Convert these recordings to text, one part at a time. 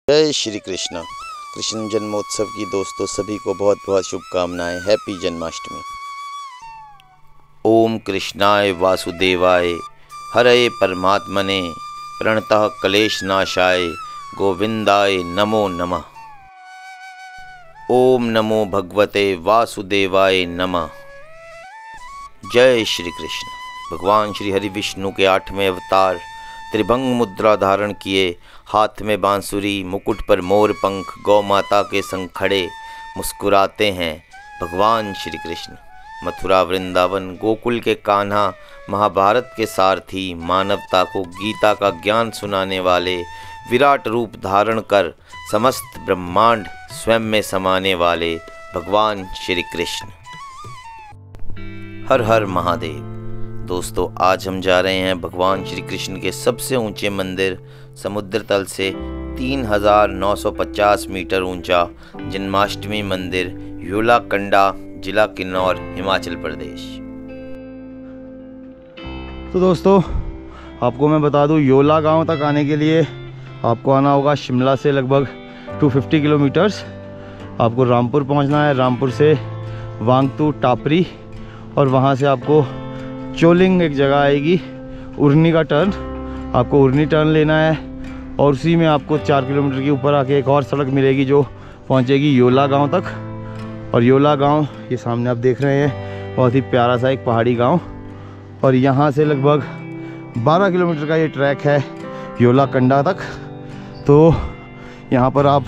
जय श्री कृष्ण। कृष्ण जन्मोत्सव की दोस्तों सभी को बहुत बहुत शुभकामनाएं। हैप्पी जन्माष्टमी। ओम कृष्णाय वासुदेवाय हरे परमात्मने प्रणतः क्लेश नाशाय गोविंदाय नमो नमः। ओम नमो भगवते वासुदेवाय नमः। जय श्री कृष्ण। भगवान श्री हरि विष्णु के 8वें अवतार त्रिभंग मुद्रा धारण किए, हाथ में बांसुरी, मुकुट पर मोर पंख, गौ माता के संग खड़े मुस्कुराते हैं भगवान श्री कृष्ण। मथुरा वृंदावन गोकुल के कान्हा, महाभारत के सारथी, मानवता को गीता का ज्ञान सुनाने वाले, विराट रूप धारण कर समस्त ब्रह्मांड स्वयं में समाने वाले भगवान श्री कृष्ण। हर हर महादेव। दोस्तों आज हम जा रहे हैं भगवान श्री कृष्ण के सबसे ऊंचे मंदिर, समुद्र तल से 3950 मीटर ऊंचा जन्माष्टमी मंदिर, योलाकंडा, जिला किन्नौर, हिमाचल प्रदेश। तो दोस्तों आपको मैं बता दूं, योला गांव तक आने के लिए आपको आना होगा शिमला से लगभग 250 किलोमीटर्स। आपको रामपुर पहुंचना है, रामपुर से वांगतू, टापरी, और वहां से आपको चोलिंग एक जगह आएगी, उर्नी का टर्न, आपको उर्नी टर्न लेना है। और उसी में आपको 4 किलोमीटर के ऊपर आके एक और सड़क मिलेगी जो पहुंचेगी योला गांव तक। और योला गांव ये सामने आप देख रहे हैं, बहुत ही प्यारा सा एक पहाड़ी गांव। और यहाँ से लगभग 12 किलोमीटर का ये ट्रैक है योलाकंडा तक। तो यहाँ पर आप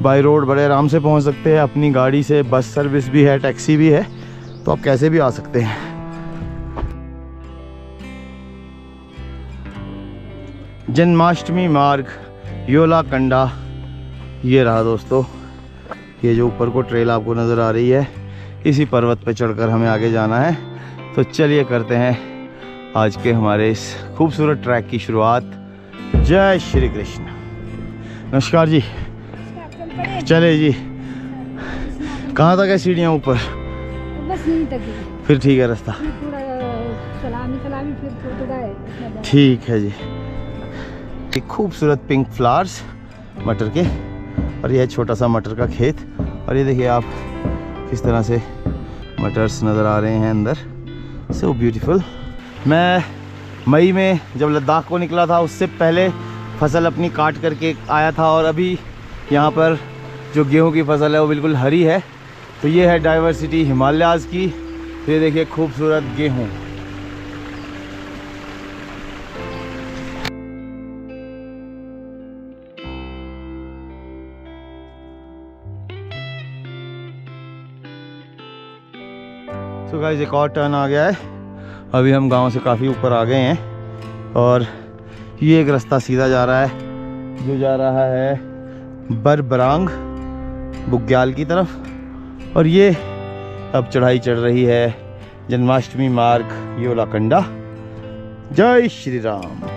बाय रोड बड़े आराम से पहुँच सकते हैं, अपनी गाड़ी से, बस सर्विस भी है, टैक्सी भी है, तो आप कैसे भी आ सकते हैं। जन्माष्टमी मार्ग योलाकंडा ये रहा दोस्तों। ये जो ऊपर को ट्रेल आपको नज़र आ रही है, इसी पर्वत पे चढ़कर हमें आगे जाना है। तो चलिए करते हैं आज के हमारे इस खूबसूरत ट्रैक की शुरुआत। जय श्री कृष्ण। नमस्कार जी। चले जी। कहाँ तक है सीढ़ियाँ ऊपर? बस यहीं तक ही। फिर ठीक है रास्ता? सलामी फिर थोड़ा है। ठीक है जी। एक खूबसूरत पिंक फ्लावर्स मटर के, और यह छोटा सा मटर का खेत। और ये देखिए आप किस तरह से मटर्स नज़र आ रहे हैं अंदर, सो ब्यूटीफुल। मैं मई में जब लद्दाख को निकला था उससे पहले फसल अपनी काट करके आया था, और अभी यहाँ पर जो गेहूं की फसल है वो बिल्कुल हरी है। तो ये है डाइवर्सिटी हिमालयाज़ की। ये देखिए खूबसूरत गेहूँ। तो गाइस एक और टर्न आ गया है। अभी हम गांव से काफ़ी ऊपर आ गए हैं, और ये एक रास्ता सीधा जा रहा है जो जा रहा है बरबरांग बुग्याल की तरफ। और ये अब चढ़ाई चढ़ रही है जन्माष्टमी मार्ग योलाकंडा। जय श्री राम।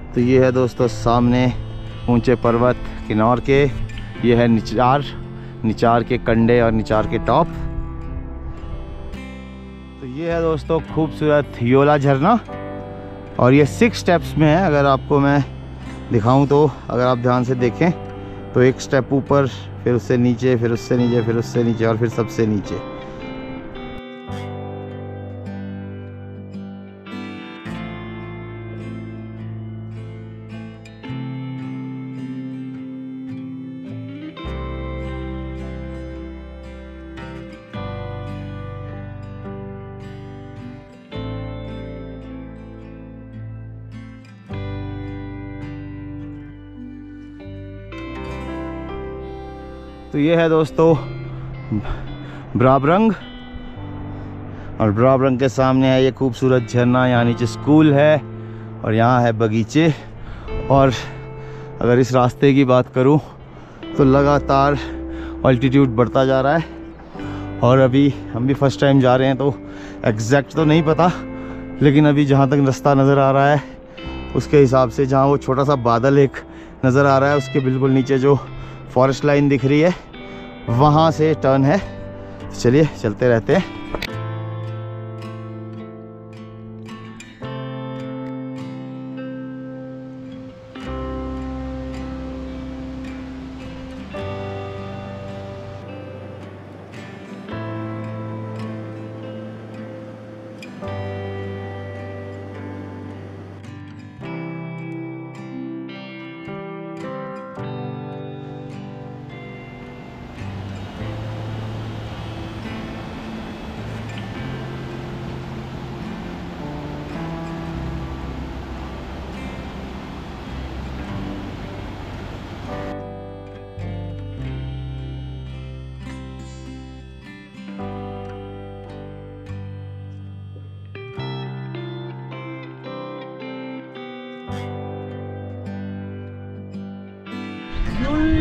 तो ये है दोस्तों सामने ऊंचे पर्वत किन्नौर के। ये है निचार, निचार के कंडे और निचार के टॉप। तो ये है दोस्तों खूबसूरत योला झरना, और ये 6 स्टेप्स में है। अगर आपको मैं दिखाऊं तो अगर आप ध्यान से देखें तो एक स्टेप ऊपर, फिर उससे नीचे, फिर उससे नीचे, फिर उससे नीचे, और फिर सबसे नीचे। तो ये है दोस्तों ब्राबरंग, और ब्राबरंग के सामने है ये खूबसूरत झरना। यहाँ नीचे स्कूल है और यहाँ है बगीचे। और अगर इस रास्ते की बात करूँ तो लगातार अल्टीट्यूड बढ़ता जा रहा है। और अभी हम भी फर्स्ट टाइम जा रहे हैं तो एग्जैक्ट तो नहीं पता, लेकिन अभी जहाँ तक रास्ता नज़र आ रहा है उसके हिसाब से, जहाँ वो छोटा सा बादल एक नज़र आ रहा है उसके बिल्कुल नीचे जो फॉरेस्ट लाइन दिख रही है वहाँ से टर्न है। चलिए चलते रहते हैं।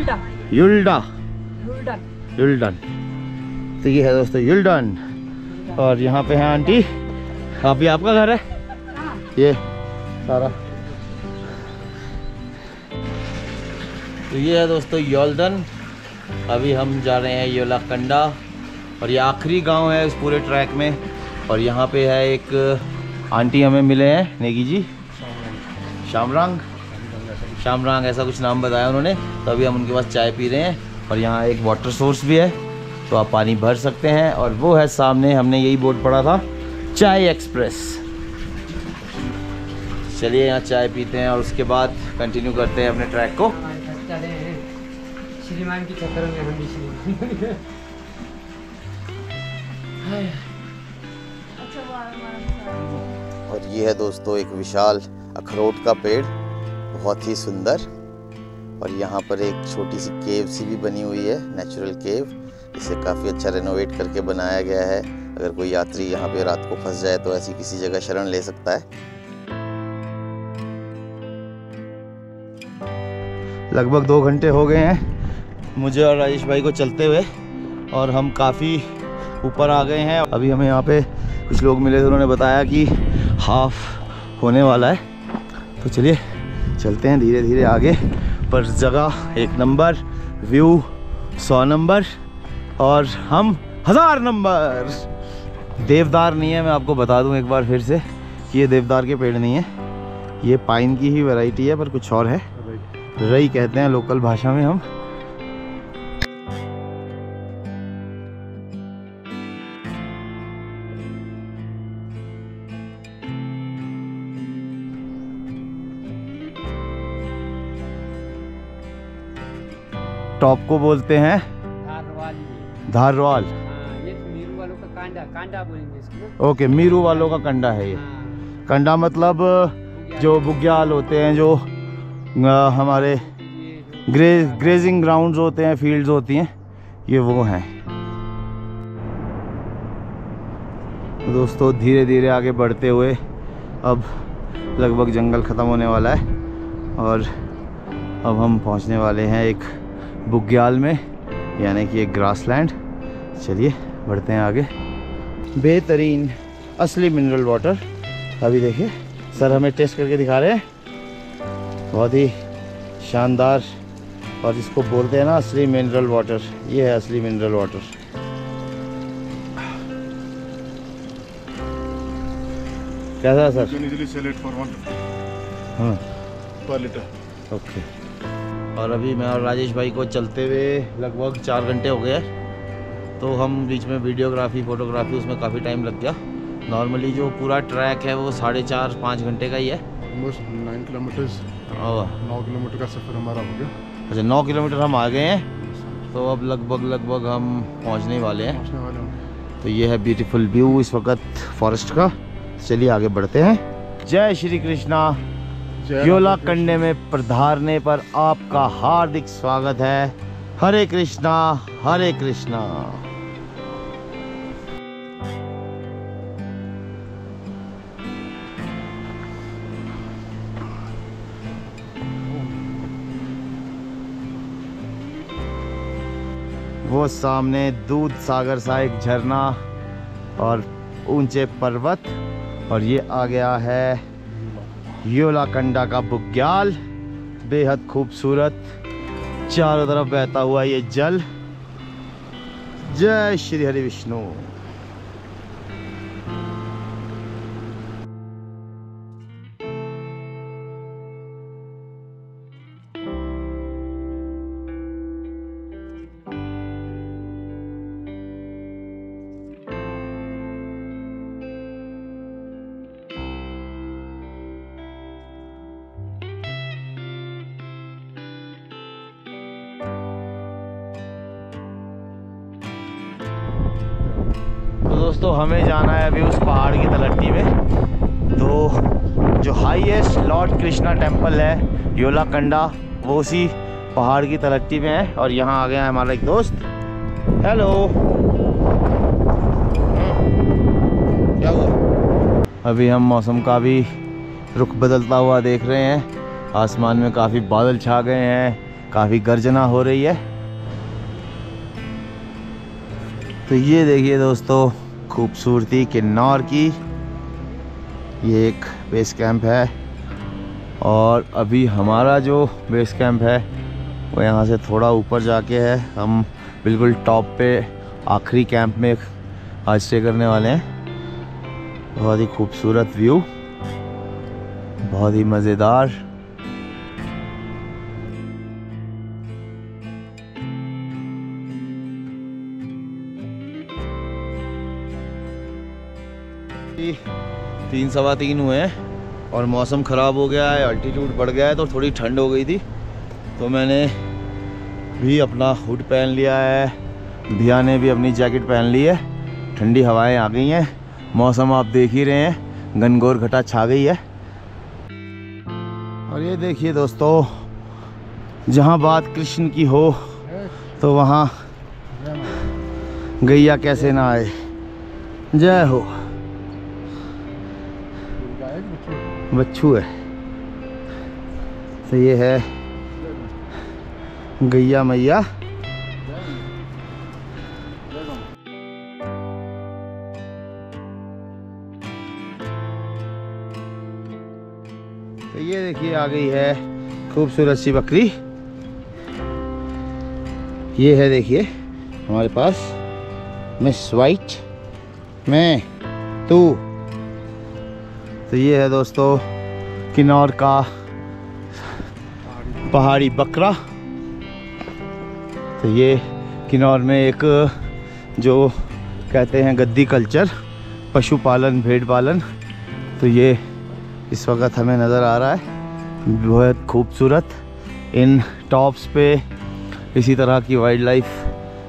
युल्डा युल्डन। युल्डन। तो ये है दोस्तों युल्डन। और यहाँ पे है आंटी, अभी आपका घर है हाँ। ये सारा। तो ये है दोस्तों योल्डन। अभी हम जा रहे हैं योलाकंडा और ये आखिरी गांव है इस पूरे ट्रैक में। और यहाँ पे है एक आंटी हमें मिले हैं, नेगी जी, शामरांग ऐसा कुछ नाम बताया उन्होंने। तो अभी हम उनके पास चाय पी रहे हैं और यहाँ एक वाटर सोर्स भी है तो आप पानी भर सकते हैं। और वो है सामने, हमने यही बोर्ड पढ़ा था, चाय एक्सप्रेस। चलिए यहाँ चाय पीते हैं और उसके बाद कंटिन्यू करते हैं अपने ट्रैक को। श्रीमान की चक्कर में हम भी श्रीमान। और ये है दोस्तों एक विशाल अखरोट का पेड़, बहुत ही सुंदर। और यहाँ पर एक छोटी सी केव सी भी बनी हुई है, नेचुरल केव। इसे काफ़ी अच्छा रेनोवेट करके बनाया गया है। अगर कोई यात्री यहाँ पे रात को फंस जाए तो ऐसी किसी जगह शरण ले सकता है। लगभग 2 घंटे हो गए हैं मुझे और राजेश भाई को चलते हुए और हम काफ़ी ऊपर आ गए हैं। अभी हमें यहाँ पे कुछ लोग मिले थे, उन्होंने बताया कि हाफ होने वाला है। तो चलिए चलते हैं धीरे धीरे आगे। पर जगह 1 नंबर, व्यू 100 नंबर और हम 1000 नंबर। देवदार नहीं है, मैं आपको बता दूं एक बार फिर से कि ये देवदार के पेड़ नहीं है, ये पाइन की ही वैरायटी है, पर कुछ और है। रई कहते हैं लोकल भाषा में हम। टॉप को बोलते हैं धारवाल। ये मीरू वालों का कांडा बोलेंगे इसको। ओके, मीरू वालों का कंडा है ये। हाँ। कंडा मतलब जो बुग्याल होते हैं, जो हमारे ग्रेजिंग ग्राउंड्स होते हैं, फील्ड्स होती हैं, ये वो हैं। दोस्तों धीरे धीरे आगे बढ़ते हुए अब लगभग जंगल ख़त्म होने वाला है और अब हम पहुंचने वाले हैं एक बुग्याल में, यानी कि एक ग्रासलैंड। चलिए बढ़ते हैं आगे। बेहतरीन असली मिनरल वाटर। अभी देखिए सर हमें टेस्ट करके दिखा रहे हैं, बहुत ही शानदार। और इसको बोलते हैं ना असली मिनरल वाटर, ये है असली मिनरल वाटर। कैसा है सर? हाँ पर लीटर। ओके। और अभी मैं और राजेश भाई को चलते हुए लगभग 4 घंटे हो गए हैं। तो हम बीच में वीडियोग्राफी फोटोग्राफी उसमें काफ़ी टाइम लग गया। नॉर्मली जो पूरा ट्रैक है वो 4.5-5 घंटे का ही है। ऑलमोस्ट 9 किलोमीटर्स, 9 किलोमीटर का सफ़र हमारा हो गया। अच्छा 9 किलोमीटर हम आ गए हैं, तो अब लगभग हम पहुंचने वाले हैं। तो ये है ब्यूटीफुल व्यू इस वक्त फॉरेस्ट का। चलिए आगे बढ़ते हैं। जय श्री कृष्णा। योलाकंडे में पधारने पर आपका हार्दिक स्वागत है। हरे कृष्णा हरे कृष्णा। वो सामने दूध सागर सा एक झरना और ऊंचे पर्वत, और ये आ गया है योलाकंडा का बुग्याल। बेहद खूबसूरत, चारों तरफ बहता हुआ ये जल। जय श्री हरि विष्णु। तो दोस्तों हमें जाना है अभी उस पहाड़ की तलहटी में। तो जो हाईएस्ट लॉर्ड कृष्णा टेम्पल है योलाकंडा, वो उसी पहाड़ की तलहटी में है। और यहाँ आ गया है हमारा एक दोस्त। हेलो, क्या हुआ? अभी हम मौसम का भी रुख बदलता हुआ देख रहे हैं। आसमान में काफ़ी बादल छा गए हैं, काफ़ी गर्जना हो रही है। तो ये देखिए दोस्तों खूबसूरती किन्नौर की। ये एक बेस कैंप है और अभी हमारा जो बेस कैंप है वो यहाँ से थोड़ा ऊपर जाके है। हम बिल्कुल टॉप पे आखिरी कैंप में आज स्टे करने वाले हैं। बहुत ही खूबसूरत व्यू, बहुत ही मज़ेदार। तीन सवा तीन हुए हैं और मौसम ख़राब हो गया है, अल्टीट्यूड बढ़ गया है तो थोड़ी ठंड हो गई थी। तो मैंने भी अपना हुड पहन लिया है, भिया ने भी अपनी जैकेट पहन ली है। ठंडी हवाएं आ गई हैं, मौसम आप देख ही रहे हैं, घनघोर घटा छा गई है। और ये देखिए दोस्तों, जहाँ बात कृष्ण की हो तो वहाँ गैया कैसे ना आए। जय हो। बच्चू है तो ये है गैया मैया। तो ये देखिए आ गई है खूबसूरत सी बकरी। ये है देखिए हमारे पास मिस वाइट, मैं, तू। तो ये है दोस्तों किन्नौर का पहाड़ी बकरा। तो ये किन्नौर में एक जो कहते हैं गद्दी कल्चर, पशुपालन, भेड़ पालन, तो ये इस वक्त हमें नज़र आ रहा है। बहुत खूबसूरत। इन टॉप्स पे इसी तरह की वाइल्ड लाइफ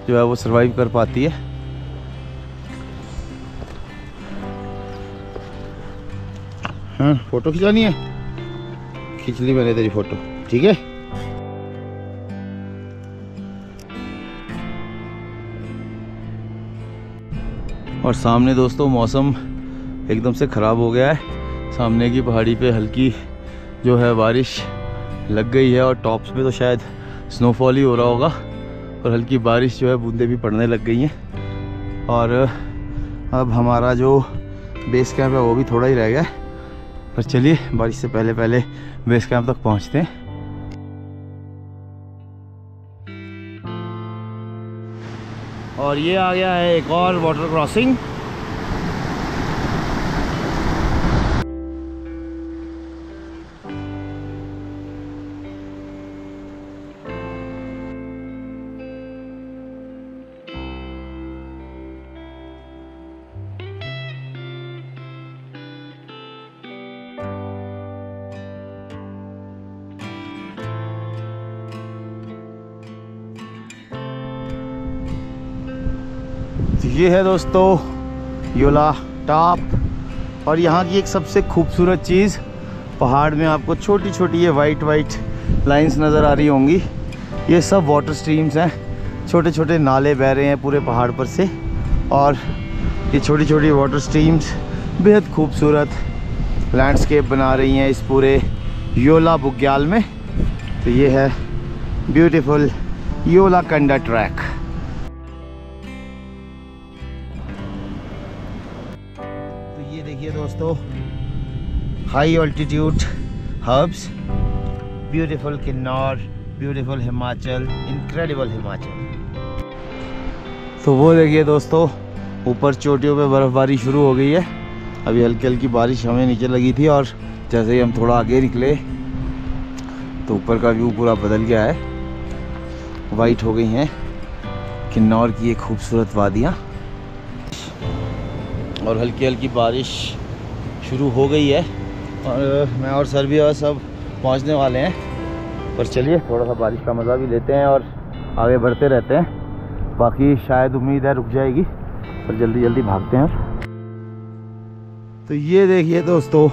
जो है वो सरवाइव कर पाती है। हाँ, फोटो खिंचानी है, खींच ली मैंने तेरी फोटो, ठीक है। और सामने दोस्तों मौसम एकदम से ख़राब हो गया है। सामने की पहाड़ी पे हल्की जो है बारिश लग गई है और टॉप्स पे तो शायद स्नोफॉल ही हो रहा होगा और हल्की बारिश जो है बूंदें भी पड़ने लग गई हैं। और अब हमारा जो बेस कैंप है वो भी थोड़ा ही रह गया है, पर चलिए बारिश से पहले पहले बेस कैंप तक पहुंचते हैं। और ये आ गया है एक और वाटर क्रॉसिंग। ये है दोस्तों योला टॉप। और यहाँ की एक सबसे खूबसूरत चीज़, पहाड़ में आपको छोटी छोटी ये वाइट लाइंस नज़र आ रही होंगी। ये सब वाटर स्ट्रीम्स हैं, छोटे छोटे नाले बह रहे हैं पूरे पहाड़ पर से। और ये छोटी छोटी वाटर स्ट्रीम्स बेहद खूबसूरत लैंडस्केप बना रही हैं इस पूरे योला बुग्याल में। तो ये है ब्यूटीफुल योला कंडा ट्रैक। ये देखिए दोस्तों high altitude hubs, beautiful Kinnaur, beautiful Himachal, incredible Himachal. तो वो देखिए दोस्तों ऊपर चोटियों पे बर्फ़बारी शुरू हो गई है। अभी हल्की हल्की बारिश हमें नीचे लगी थी और जैसे ही हम थोड़ा आगे निकले तो ऊपर का व्यू पूरा बदल गया है। वाइट हो गई हैं किन्नौर की ये खूबसूरत वादियाँ और हल्की हल्की बारिश शुरू हो गई है। और मैं और सर भी और सब पहुंचने वाले हैं, पर चलिए थोड़ा सा बारिश का मज़ा भी लेते हैं और आगे बढ़ते रहते हैं। बाकी शायद उम्मीद है रुक जाएगी, पर जल्दी जल्दी भागते हैं। तो ये देखिए दोस्तों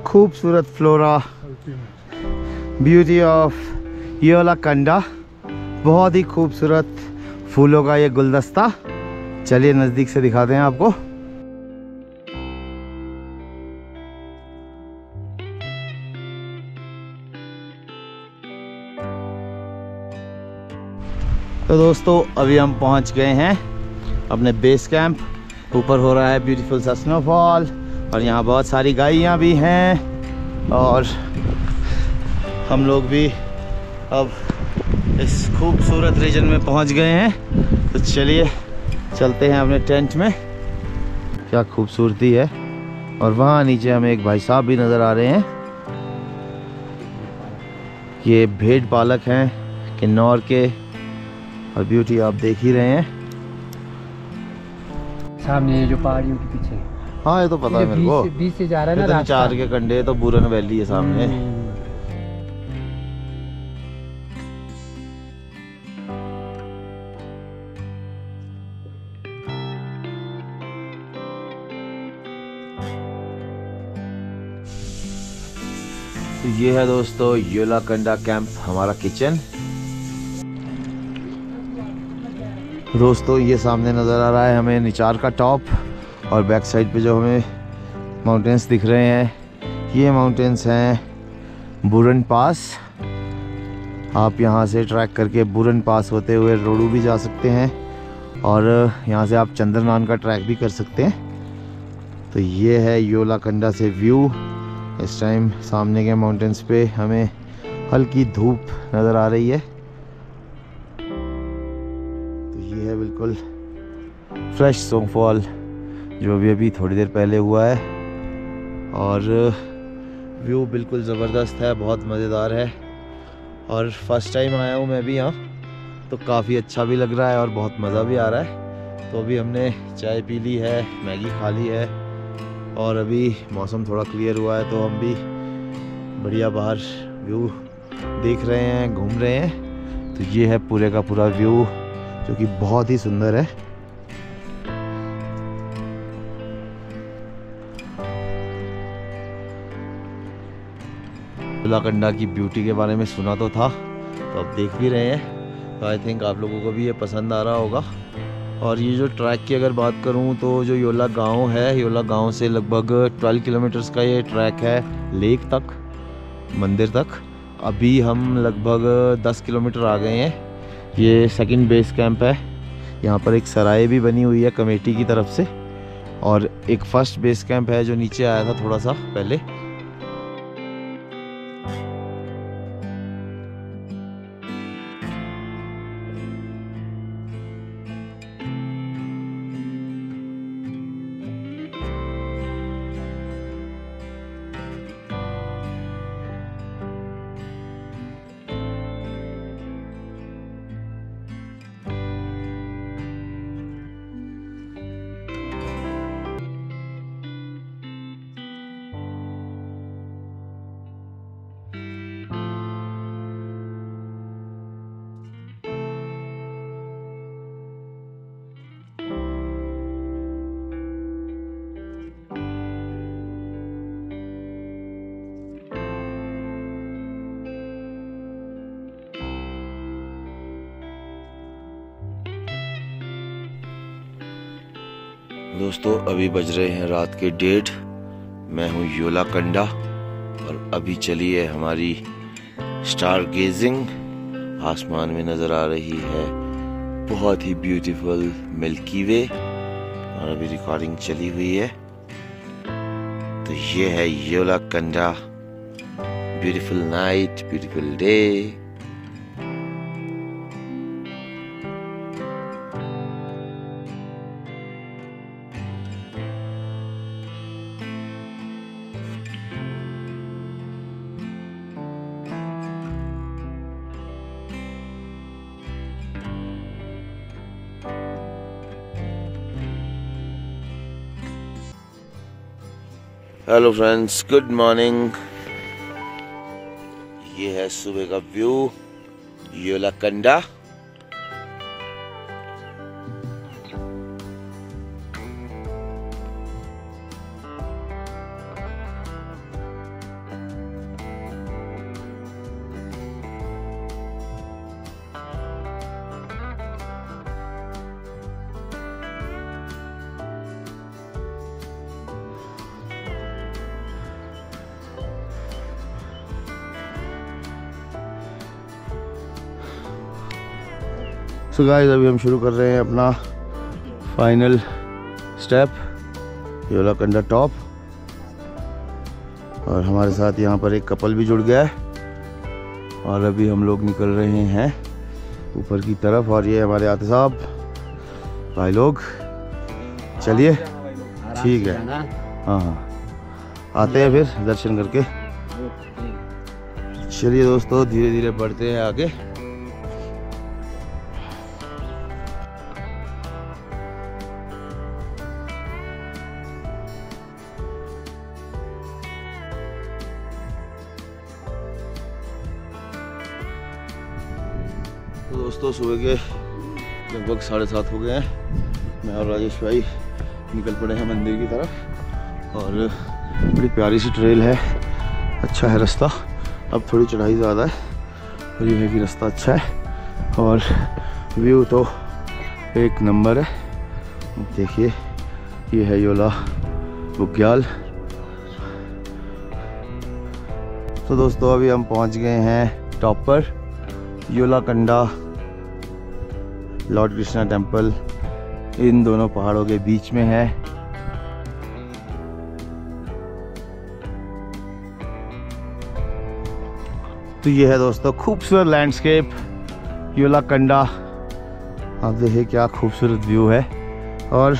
खूबसूरत फ्लोरा, ब्यूटी ऑफ योला कंडा, बहुत ही खूबसूरत फूलों का ये गुलदस्ता। चलिए नज़दीक से दिखाते हैं आपको। तो दोस्तों अभी हम पहुंच गए हैं अपने बेस कैंप। ऊपर हो रहा है ब्यूटीफुल सा स्नोफॉल और यहाँ बहुत सारी गाड़ियाँ भी हैं और हम लोग भी अब इस खूबसूरत रीजन में पहुंच गए हैं। तो चलिए चलते हैं अपने टेंट में। क्या खूबसूरती है। और वहाँ नीचे हमें एक भाई साहब भी नज़र आ रहे हैं। ये भेड़ पालक हैं किन्नौर के और ब्यूटी आप देख ही रहे हैं सामने जो पहाड़ियों के पीछे। हाँ ये तो पता है मेरे को। 20 से जा रहा है ना रास्ता। चार के कंडे तो बुरन वैली है सामने। तो ये है दोस्तों योलाकंडा कैंप हमारा किचन। दोस्तों ये सामने नज़र आ रहा है हमें निचार का टॉप और बैक साइड पे जो हमें माउंटेन्स दिख रहे हैं ये माउंटेन्स हैं बुरन पास। आप यहाँ से ट्रैक करके बुरन पास होते हुए रोडू भी जा सकते हैं और यहाँ से आप चंद्रनान का ट्रैक भी कर सकते हैं। तो ये है योलाकंडा से व्यू। इस टाइम सामने के माउंटेन्स पे हमें हल्की धूप नज़र आ रही है। तो ये है बिल्कुल फ्रेश स्नोफॉल जो अभी थोड़ी देर पहले हुआ है और व्यू बिल्कुल ज़बरदस्त है, बहुत मज़ेदार है। और फर्स्ट टाइम आया हूँ मैं भी यहाँ, तो काफ़ी अच्छा भी लग रहा है और बहुत मज़ा भी आ रहा है। तो अभी हमने चाय पी ली है, मैगी खा ली है और अभी मौसम थोड़ा क्लियर हुआ है तो हम भी बढ़िया बाहर व्यू देख रहे हैं, घूम रहे हैं। तो ये है पूरे का पूरा व्यू जो कि बहुत ही सुंदर है। योलाकंडा की ब्यूटी के बारे में सुना तो था, तो अब देख भी रहे हैं। तो आई थिंक आप लोगों को भी ये पसंद आ रहा होगा। और ये जो ट्रैक की अगर बात करूं तो जो योला गांव है, योला गांव से लगभग 12 किलोमीटर्स का ये ट्रैक है लेक तक, मंदिर तक। अभी हम लगभग 10 किलोमीटर आ गए हैं। ये सेकंड बेस कैंप है। यहाँ पर एक सराय भी बनी हुई है कमेटी की तरफ से और एक फर्स्ट बेस कैंप है जो नीचे आया था थोड़ा सा पहले। दोस्तों अभी बज रहे हैं रात के 1:30। मैं हूँ योलाकंडा और अभी चली है हमारी स्टार गेजिंग। आसमान में नज़र आ रही है बहुत ही ब्यूटीफुल मिल्की वे और अभी रिकॉर्डिंग चली हुई है। तो ये है योलाकंडा। Beautiful night, beautiful day. Hello friends, good morning. ये है सुबह का व्यू योलाकंडा। सो गाइस अभी हम शुरू कर रहे हैं अपना फाइनल स्टेप, योलाकंडा टॉप। और हमारे साथ यहाँ पर एक कपल भी जुड़ गया है और अभी हम लोग निकल रहे हैं ऊपर की तरफ। और ये हमारे आते साहब भाई लोग, चलिए ठीक है। हाँ हाँ, आते हैं फिर दर्शन करके। चलिए दोस्तों, धीरे धीरे बढ़ते हैं आगे। तो दोस्तों सुबह के लगभग 7:30 हो गए हैं। मैं और राजेश भाई निकल पड़े हैं मंदिर की तरफ। और बड़ी प्यारी सी ट्रेल है, अच्छा है रास्ता। अब थोड़ी चढ़ाई ज़्यादा है और ये है कि रास्ता अच्छा है और व्यू तो एक नंबर है। देखिए ये है योला बुग्याल। तो दोस्तों अभी हम पहुंच गए हैं टॉप पर, योलाकंडा लॉर्ड कृष्णा टेम्पल इन दोनों पहाड़ों के बीच में है। तो ये है दोस्तों खूबसूरत लैंडस्केप योलाकंडा। आप देखिए क्या खूबसूरत व्यू है। और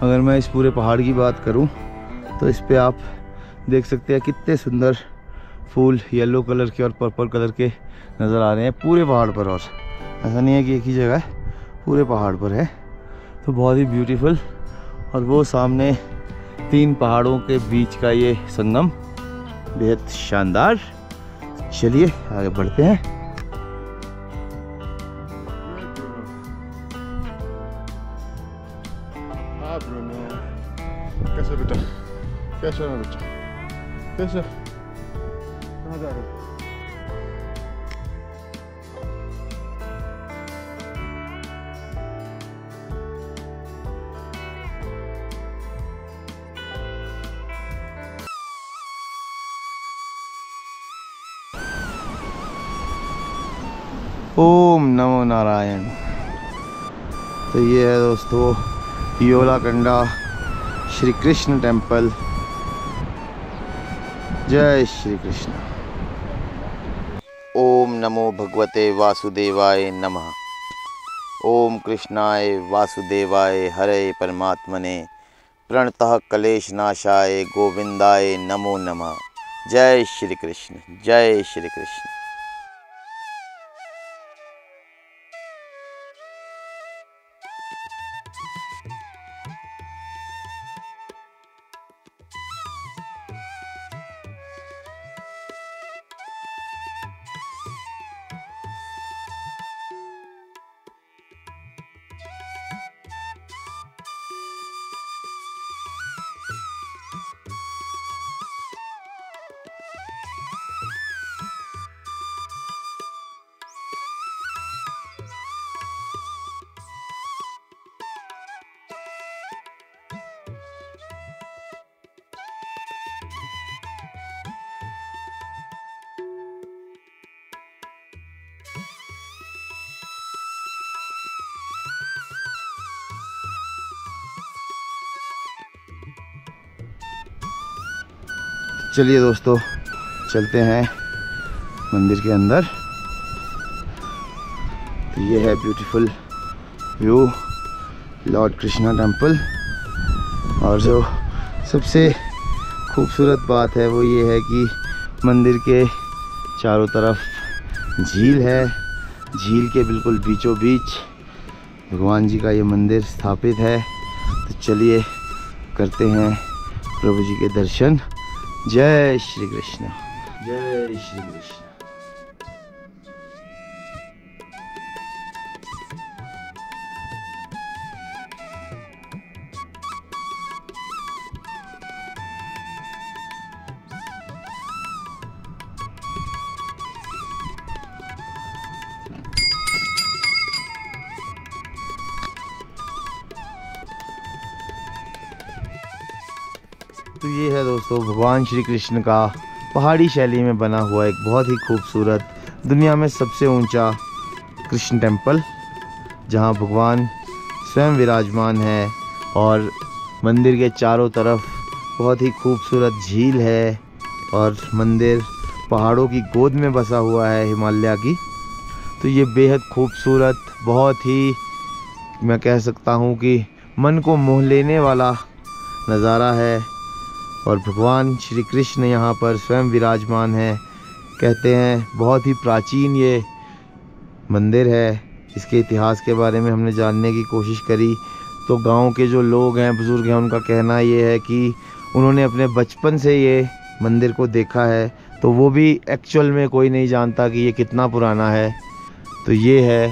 अगर मैं इस पूरे पहाड़ की बात करूं तो इस पे आप देख सकते हैं कितने सुंदर फूल येलो कलर के और पर्पल कलर के नज़र आ रहे हैं पूरे पहाड़ पर। और ऐसा नहीं है कि एक ही जगह है, पूरे पहाड़ पर है। तो बहुत ही ब्यूटीफुल। और वो सामने 3 पहाड़ों के बीच का ये संगम बेहद शानदार। चलिए आगे बढ़ते हैं। हाँ ब्रूनो, कैसे बेटा? कैसे ना बेटा? कैसे? कहाँ जा रहे हो? ओम नमो नारायण। तो ये है दोस्तों योलाकंडा श्री कृष्ण टेम्पल। जय श्री कृष्ण। ओम नमो भगवते वासुदेवाय नमः। ओम कृष्णाय वासुदेवाय हरे परमात्मने प्रणतः क्लेश नाशाय गोविंदाय नमो नमः। जय श्री कृष्ण, जय श्री कृष्ण। चलिए दोस्तों चलते हैं मंदिर के अंदर। तो ये है beautiful view Lord Krishna temple. और जो सबसे खूबसूरत बात है वो ये है कि मंदिर के चारों तरफ झील है। झील के बिल्कुल बीचों बीच भगवान जी का ये मंदिर स्थापित है। तो चलिए करते हैं प्रभु जी के दर्शन। जय श्री कृष्ण, जय श्री कृष्ण। तो ये है दोस्तों भगवान श्री कृष्ण का पहाड़ी शैली में बना हुआ एक बहुत ही खूबसूरत, दुनिया में सबसे ऊंचा कृष्ण टेम्पल। जहाँ भगवान स्वयं विराजमान है और मंदिर के चारों तरफ बहुत ही खूबसूरत झील है और मंदिर पहाड़ों की गोद में बसा हुआ है हिमालय की। तो ये बेहद खूबसूरत, बहुत ही मैं कह सकता हूँ कि मन को मोह लेने वाला नज़ारा है और भगवान श्री कृष्ण यहाँ पर स्वयं विराजमान है। कहते हैं बहुत ही प्राचीन ये मंदिर है। इसके इतिहास के बारे में हमने जानने की कोशिश करी तो गांव के जो लोग हैं, बुज़ुर्ग हैं, उनका कहना ये है कि उन्होंने अपने बचपन से ये मंदिर को देखा है, तो वो भी एक्चुअल में कोई नहीं जानता कि ये कितना पुराना है। तो ये है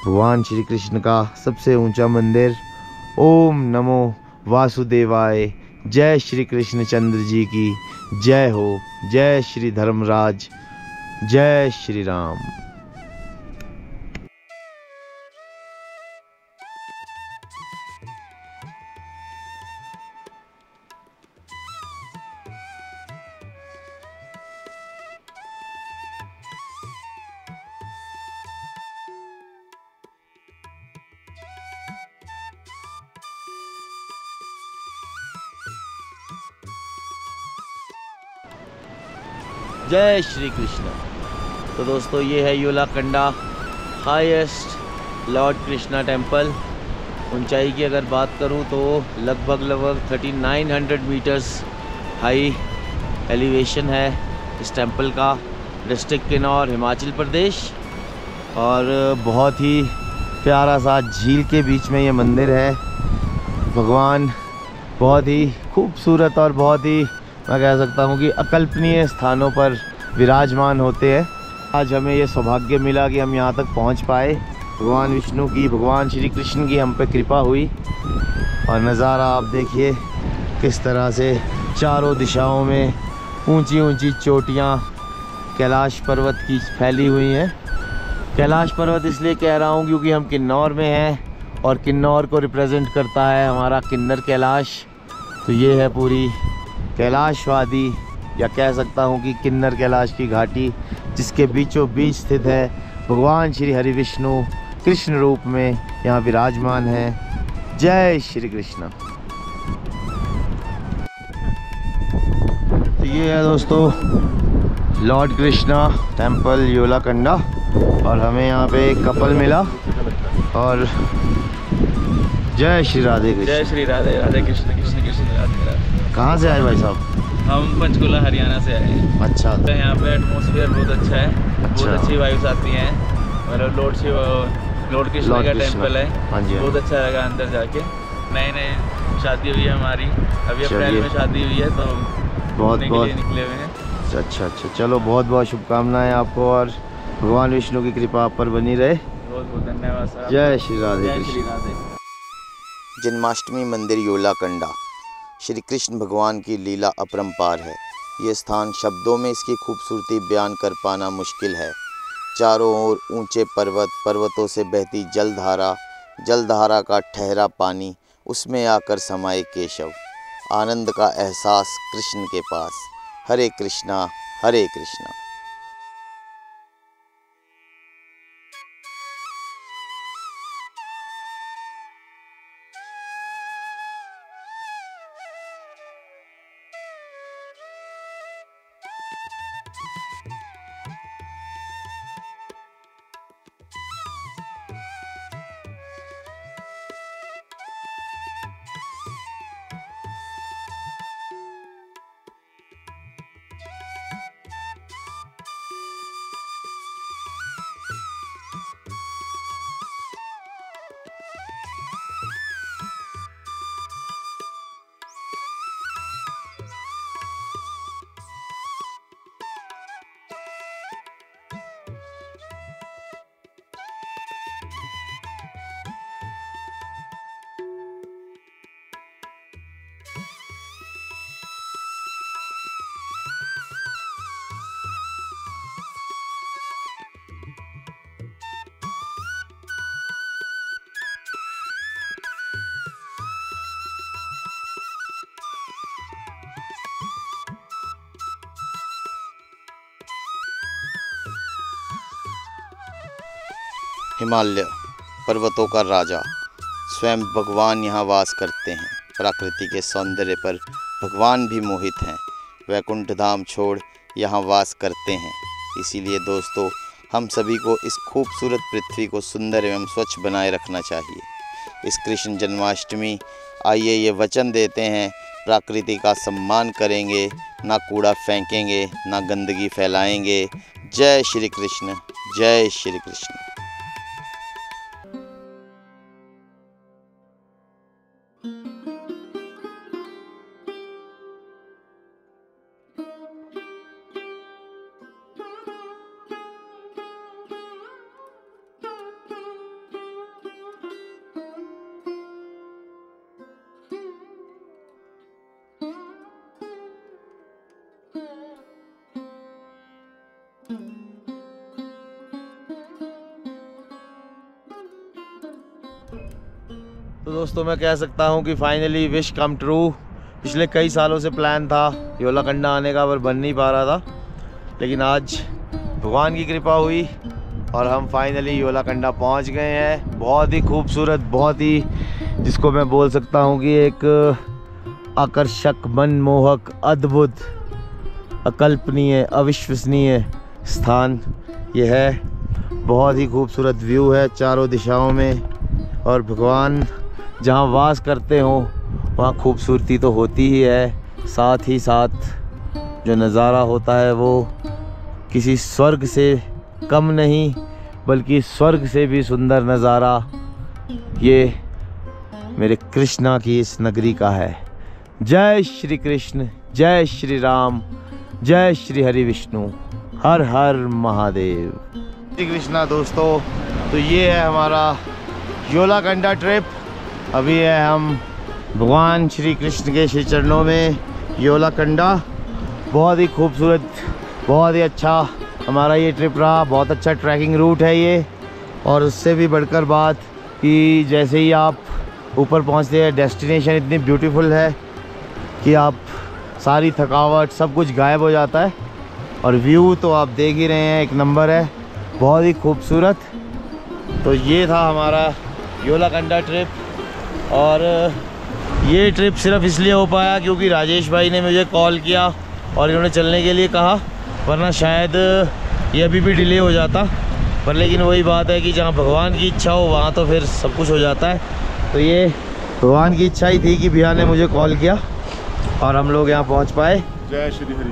भगवान श्री कृष्ण का सबसे ऊंचा मंदिर। ओम नमो वासुदेवाय। जय श्री कृष्ण चंद्र जी की जय हो। जय श्री धर्मराज। जय श्री राम। जय श्री कृष्ण। तो दोस्तों ये है योलाकंडा हाईएस्ट लॉर्ड कृष्णा टेम्पल। ऊंचाई की अगर बात करूं तो लगभग 3900 मीटर्स हाई एलिवेशन है इस टेम्पल का। डिस्ट्रिक्ट किन्नौर, हिमाचल प्रदेश। और बहुत ही प्यारा सा झील के बीच में ये मंदिर है। भगवान बहुत ही खूबसूरत और बहुत ही मैं कह सकता हूँ कि अकल्पनीय स्थानों पर विराजमान होते हैं। आज हमें ये सौभाग्य मिला कि हम यहाँ तक पहुँच पाए। भगवान विष्णु की, भगवान श्री कृष्ण की हम पे कृपा हुई। और नज़ारा आप देखिए किस तरह से चारों दिशाओं में ऊंची ऊंची चोटियाँ कैलाश पर्वत की फैली हुई हैं। कैलाश पर्वत इसलिए कह रहा हूँ क्योंकि हम किन्नौर में हैं और किन्नौर को रिप्रेजेंट करता है हमारा किन्नर कैलाश। तो ये है पूरी कैलाश वादी, या कह सकता हूँ कि किन्नर कैलाश की घाटी, जिसके बीचों बीच स्थित है भगवान श्री हरि विष्णु कृष्ण रूप में यहाँ विराजमान है। जय श्री कृष्ण। तो ये है दोस्तों लॉर्ड कृष्णा टेम्पल योलाकंडा। और हमें यहाँ पे एक कपल मिला। और जय श्री राधे कृष्ण। जय श्री राधे। राधे कृष्ण कृष्ण कृष्ण राधे राधे। कहाँ से आए भाई साहब? हम पंचकुला हरियाणा से आए हैं। अच्छा। तो यहाँ पे एटमॉस्फेयर बहुत अच्छा है। अच्छा। बहुत अच्छी वाइब्स आती हैं। मतलब लॉर्ड कृष्ण का टेम्पल है। हाँ जी। बहुत अच्छा लगा अंदर जाके। नए शादी हुई है हमारी, अभी अप्रैल में शादी हुई है, तो बहुत बहुत निकले हुए हैं। अच्छा अच्छा, चलो बहुत बहुत शुभकामनाएं आपको और भगवान विष्णु की कृपा आप पर बनी रहे। बहुत बहुत धन्यवाद सर। जय श्री राधे जय श्री कृष्ण। राधे। जन्माष्टमी मंदिर योलाकंडा। श्री कृष्ण भगवान की लीला अपरंपार है। ये स्थान शब्दों में इसकी खूबसूरती बयान कर पाना मुश्किल है। चारों ओर ऊंचे पर्वत, पर्वतों से बहती जलधारा, जलधारा का ठहरा पानी, उसमें आकर समाये केशव। आनंद का एहसास कृष्ण के पास। हरे कृष्णा हरे कृष्णा। हिमालय पर्वतों का राजा स्वयं भगवान यहाँ वास करते हैं। प्रकृति के सौंदर्य पर भगवान भी मोहित हैं। वैकुंठ धाम छोड़ यहाँ वास करते हैं। इसीलिए दोस्तों, हम सभी को इस खूबसूरत पृथ्वी को सुंदर एवं स्वच्छ बनाए रखना चाहिए। इस कृष्ण जन्माष्टमी आइए ये वचन देते हैं, प्रकृति का सम्मान करेंगे, ना कूड़ा फेंकेंगे, ना गंदगी फैलाएंगे। जय श्री कृष्ण, जय श्री कृष्ण। तो दोस्तों, मैं कह सकता हूँ कि फाइनली विश कम ट्रू। पिछले कई सालों से प्लान था योलाकंडा आने का, पर बन नहीं पा रहा था, लेकिन आज भगवान की कृपा हुई और हम फाइनली योलाकंडा पहुँच गए हैं। बहुत ही खूबसूरत, बहुत ही, जिसको मैं बोल सकता हूँ कि एक आकर्षक, मनमोहक, अद्भुत, अकल्पनीय, अविश्वसनीय स्थान यह है। बहुत ही खूबसूरत व्यू है चारों दिशाओं में, और भगवान जहाँ वास करते हों वहाँ खूबसूरती तो होती ही है। साथ ही साथ जो नज़ारा होता है वो किसी स्वर्ग से कम नहीं, बल्कि स्वर्ग से भी सुंदर नज़ारा ये मेरे कृष्णा की इस नगरी का है। जय श्री कृष्ण, जय श्री राम, जय श्री हरि विष्णु, हर हर महादेव। श्री कृष्णा दोस्तों, तो ये है हमारा योलाकंडा ट्रिप। अभी है हम भगवान श्री कृष्ण के श्री चरणों में। योलाकंडा बहुत ही खूबसूरत, बहुत ही अच्छा हमारा ये ट्रिप रहा। बहुत अच्छा ट्रैकिंग रूट है ये, और उससे भी बढ़कर बात कि जैसे ही आप ऊपर पहुंचते हैं, डेस्टिनेशन इतनी ब्यूटीफुल है कि आप सारी थकावट सब कुछ गायब हो जाता है, और व्यू तो आप देख ही रहे हैं, एक नंबर है, बहुत ही खूबसूरत। तो ये था हमारा योलाकंडा ट्रिप, और ये ट्रिप सिर्फ इसलिए हो पाया क्योंकि राजेश भाई ने मुझे कॉल किया और इन्होंने चलने के लिए कहा, वरना शायद ये अभी भी डिले हो जाता। पर लेकिन वही बात है कि जहाँ भगवान की इच्छा हो वहाँ तो फिर सब कुछ हो जाता है। तो ये भगवान की इच्छा ही थी कि भैया ने मुझे कॉल किया और हम लोग यहाँ पहुँच पाए। जय श्री हरि।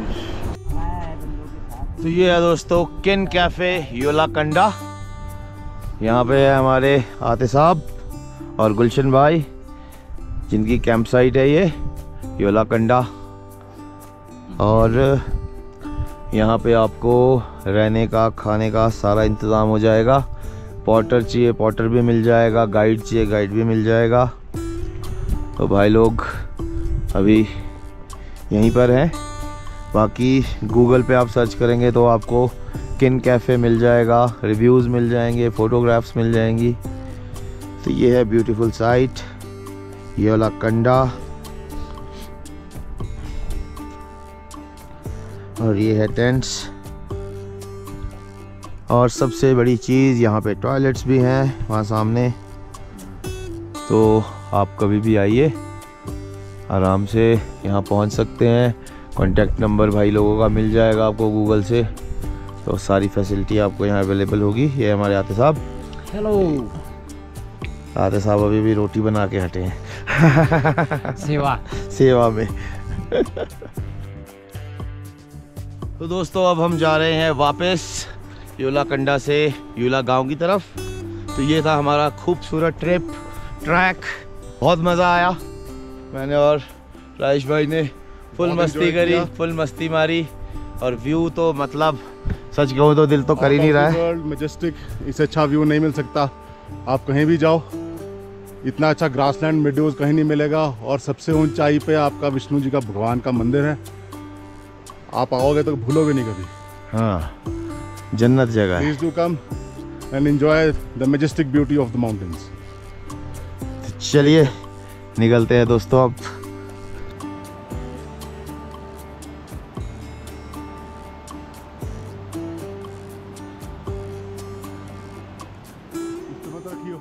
तो ये है दोस्तों किन कैफ़े योलाकंडा। यहाँ पे है हमारे आते साहब और गुलशन भाई, जिनकी कैंप साइट है ये योलाकंडा। और यहाँ पे आपको रहने का, खाने का सारा इंतज़ाम हो जाएगा। पॉटर चाहिए पॉटर भी मिल जाएगा, गाइड चाहिए गाइड भी मिल जाएगा। तो भाई लोग अभी यहीं पर हैं। बाकी गूगल पे आप सर्च करेंगे तो आपको किन कैफ़े मिल जाएगा, रिव्यूज़ मिल जाएंगे, फ़ोटोग्राफ्स मिल जाएंगी। तो ये है ब्यूटीफुल साइट योलाकंडा, और ये है टेंट्स। और सबसे बड़ी चीज़, यहाँ पे टॉयलेट्स भी हैं वहाँ सामने। तो आप कभी भी आइए, आराम से यहाँ पहुँच सकते हैं। कॉन्टैक्ट नंबर भाई लोगों का मिल जाएगा आपको गूगल से, तो सारी फैसिलिटी आपको यहाँ अवेलेबल होगी। ये हमारे आते साहब। हेलो। आते साहब अभी भी रोटी बना के हटे हैं सेवा में। तो दोस्तों, अब हम जा रहे हैं वापस योलाकंडा से योला गांव की तरफ। तो ये था हमारा खूबसूरत ट्रैक। बहुत मज़ा आया। मैंने और राजेश भाई ने फुल मस्ती करी, फुल मस्ती मारी, और व्यू तो मतलब सच कहूँ तो दिल तो कर ही नहीं रहा है। मैजेस्टिक, इससे अच्छा व्यू नहीं मिल सकता। आप कहीं भी जाओ, इतना अच्छा ग्रासलैंड मेडोज कहीं नहीं मिलेगा। और सबसे ऊंचाई पे आपका विष्णु जी का भगवान का मंदिर है। आप आओगे तो भूलोगे नहीं कभी। हाँ, जन्नत जगह है। Please do come and enjoy the majestic beauty of the mountains. चलिए निकलते हैं दोस्तों अब। मत रखियो।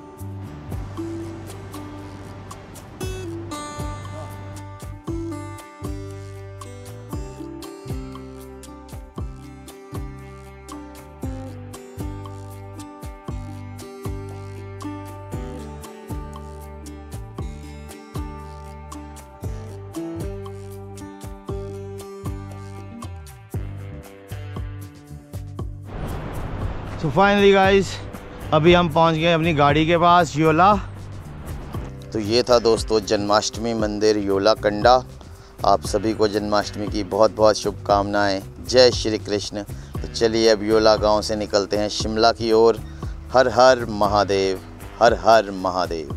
सो फाइनली गाइस अभी हम पहुंच गए अपनी गाड़ी के पास योला। तो ये था दोस्तों जन्माष्टमी मंदिर योला कंडा। आप सभी को जन्माष्टमी की बहुत बहुत शुभकामनाएं। जय श्री कृष्ण। तो चलिए अब योला गांव से निकलते हैं शिमला की ओर। हर हर महादेव, हर हर महादेव।